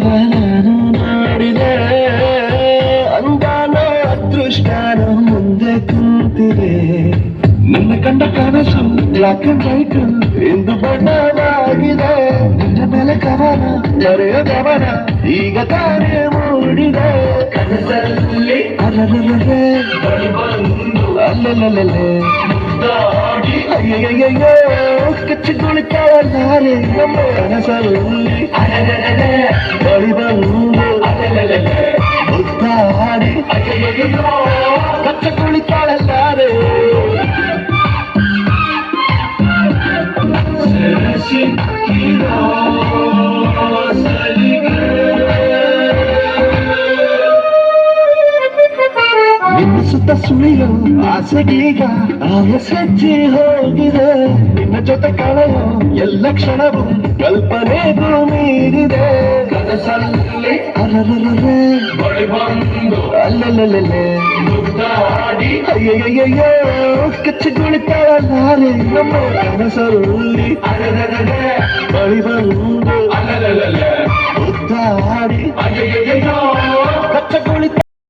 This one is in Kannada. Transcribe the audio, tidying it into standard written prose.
ನಾನು ನೋಡಿದೆ ಅಂಗಾನ ಅದೃಷ್ಟನ ಮುಂದೆ ಕೂತಿದೆ ನನ್ನ ಕಂಡ ಕನಸು ಬ್ಲಾಕ್ ಅಂಡ್ ವೈಟ್ ಇಂದು ಬಣ್ಣವಾಗಿದೆ ನಿನ್ನ ಮೇಲೆ ಕವನ ಬರೆಯ ಗಮನ ಈಗ ತಾನೇ ಮೂಡಿದೆ ಕನಸಲ್ಲಿ ಅಲ್ಲಲ್ಲೇ ಅಲ್ಲಲ್ಲೇ ಅಯ್ಯಯ್ಯಯ್ಯೋ ಕಚ್ಚಿಗುಳಿತಾಳೆ ನಮ್ಮ ಕನಸಲ್ಲಿ ಬಳಿ ಬಂದು ಮುದ್ದಾಡಿ ಕಚ್ಚಗುಳಿತಾಳಲ್ಲಾರೆ ನಿನ್ನ ಸುತ್ತ ಸುಳಿಯೋ ಆಸೆಗೀಗ ಆಯಸಜ್ಜಿ ಹೋಗಿದೆ ನಿನ್ನ ಜೊತೆ ಕಳೆಯೋ ಎಲ್ಲ ಕ್ಷಣವು ಕಲ್ಪನೆಗೂ ಮೀರಿದೆ ಕನಸಲ್ಲಿ ಅಲ್ಲಲ್ಲೇ ಅಲ್ಲಲ್ಲೇ ಅಯ್ಯಯ್ಯಯ್ಯೋ ಕಚ್ಚಗುಳಿತಾಳಲ್ಲಾರೆ ನಮ್ಮ ಕನಸಲ್ಲಿ ಬಳಿ ಬಂದು